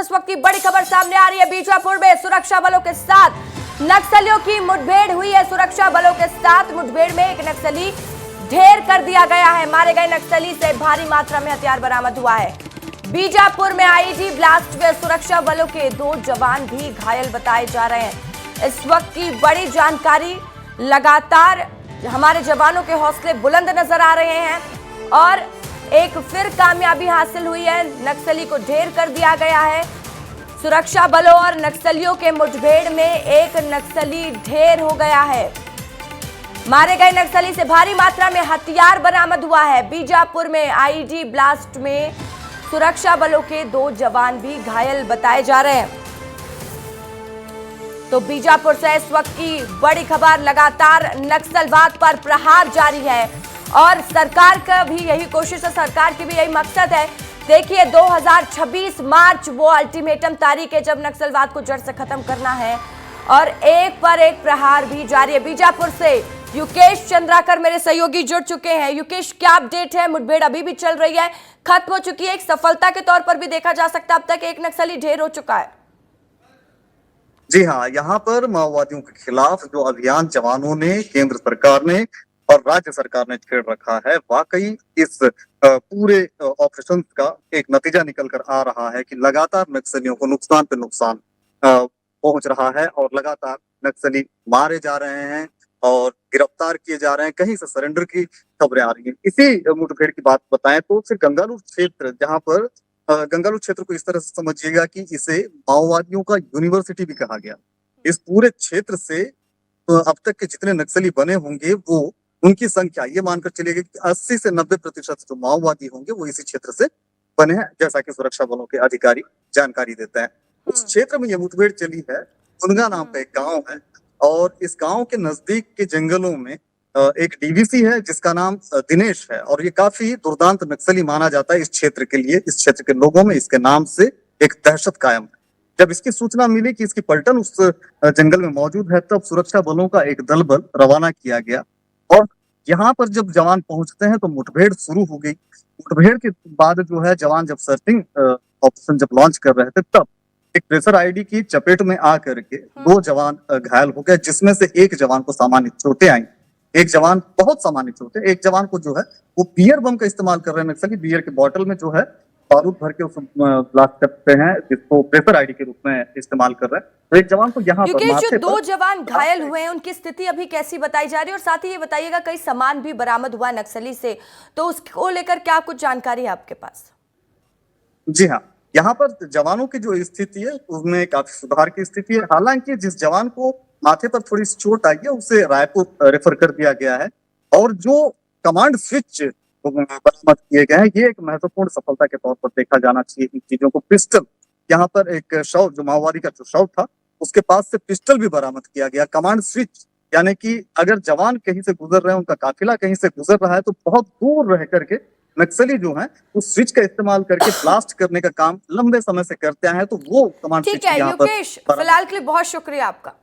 इस वक्त की बड़ी खबर सामने आ रही है। बीजापुर में सुरक्षा बलों के साथ नक्सलियों की मुठभेड़ हुई है। सुरक्षा बलों के साथ मुठभेड़ में एक नक्सली ढेर कर दिया गया है। मारे गए नक्सली से भारी मात्रा में हथियार बरामद हुआ है। बीजापुर में आईईडी ब्लास्ट में सुरक्षा बलों के 2 जवान भी घायल बताए जा रहे हैं। इस वक्त की बड़ी जानकारी, लगातार हमारे जवानों के हौसले बुलंद नजर आ रहे हैं और एक फिर कामयाबी हासिल हुई है। नक्सली को ढेर कर दिया गया है। सुरक्षा बलों और नक्सलियों के मुठभेड़ में एक नक्सली ढेर हो गया है। मारे गए नक्सली से भारी मात्रा में हथियार बरामद हुआ है। बीजापुर में आईईडी ब्लास्ट में सुरक्षा बलों के 2 जवान भी घायल बताए जा रहे हैं। तो बीजापुर से इस वक्त की बड़ी खबर, लगातार नक्सलवाद पर प्रहार जारी है और सरकार का भी यही कोशिश है, सरकार की भी यही मकसद है। देखिए 2026 मार्च वो अल्टीमेटम तारीख है जब नक्सलवाद को जड़ से खत्म करना है और एक पर एक प्रहार भी जारी है। बीजापुर से युकेश चंद्राकर मेरे सहयोगी जुड़ चुके हैं। युकेश, क्या अपडेट है? मुठभेड़ अभी भी चल रही है, खत्म हो चुकी है? एक सफलता के तौर पर भी देखा जा सकता है, अब तक एक नक्सली ढेर हो चुका है। जी हाँ, यहाँ पर माओवादियों के खिलाफ जो अभियान जवानों ने, केंद्र सरकार ने और राज्य सरकार ने छेड़ रखा है, वाकई इस पूरे ऑपरेशन का एक नतीजा निकल कर आ रहा है कि लगातार नक्सलियों को नुकसान पे नुकसान पहुंच रहा है और लगातार नक्सली मारे जा रहे हैं और गिरफ्तार किए जा रहे हैं। कहीं से सरेंडर की खबरें आ रही हैं। इसी मुठभेड़ की बात बताएं तो सिर्फ गंगालूर क्षेत्र, जहां पर गंगालूर क्षेत्र को इस तरह से समझिएगा कि इसे माओवादियों का यूनिवर्सिटी भी कहा गया। इस पूरे क्षेत्र से अब तक के जितने नक्सली बने होंगे वो उनकी संख्या ये मानकर चलिएगा कि 80 से 90% जो माओवादी होंगे वो इसी क्षेत्र से बने हैं, जैसा कि सुरक्षा बलों के अधिकारी जानकारी देते हैं। उस क्षेत्र में ये मुठभेड़ चली है। उनगा नाम का एक गांव है और इस गांव के नजदीक के जंगलों में एक डीवीसी है जिसका नाम दिनेश है और ये काफी दुर्दांत नक्सली माना जाता है इस क्षेत्र के लिए। इस क्षेत्र के लोगों में इसके नाम से एक दहशत कायम है। जब इसकी सूचना मिली कि इसकी पलटन उस जंगल में मौजूद है, तब सुरक्षा बलों का एक दल बल रवाना किया गया और यहाँ पर जब जवान पहुंचते हैं तो मुठभेड़ शुरू हो गई। मुठभेड़ के बाद जो है जवान जब सर्चिंग ऑपरेशन जब लॉन्च कर रहे थे, तब एक ट्रेसर आईडी की चपेट में आकर के 2 जवान घायल हो गए, जिसमें से एक जवान को सामान्य चोटें आई। एक जवान बहुत सामान्य चोटें, एक जवान को जो है वो बियर बम का इस्तेमाल कर रहे हैं नक्सली। बियर के बॉटल में जो है बारूद भर के उसको ब्लास्ट करते हैं, जिसको ट्रेसर आईडी के रूप में इस्तेमाल कर रहे हैं। तो एक जवान को यहाँ पर क्योंकि जो 2 जवान घायल हुए हैं उनकी स्थिति अभी कैसी बताई जा रही है? और साथ ही ये बताइएगा कई सामान भी बरामद हुआ नक्सली से, तो उसको लेकर क्या कुछ जानकारी है आपके पास? जी हाँ, यहाँ पर जवानों की जो स्थिति है उसमें काफी सुधार की स्थिति है। हालांकि जिस जवान को माथे पर थोड़ी सी चोट आई है उसे रायपुर रेफर कर दिया गया है और जो कमांड स्विच बरामद किए गए हैं ये एक महत्वपूर्ण सफलता के तौर पर देखा जाना चाहिए। इन चीजों को, पिस्टल, यहाँ पर एक शव, जो माओवादी का जो शव था उसके पास से पिस्टल भी बरामद किया गया। कमांड स्विच, यानी कि अगर जवान कहीं से गुजर रहे हैं, उनका काफिला कहीं से गुजर रहा है तो बहुत दूर रह करके नक्सली जो है उस स्विच का इस्तेमाल करके ब्लास्ट करने का काम लंबे समय से करते हैं। तो वो कमांड स्विच ठीक है युकेश, फिलहाल के लिए बहुत शुक्रिया आपका।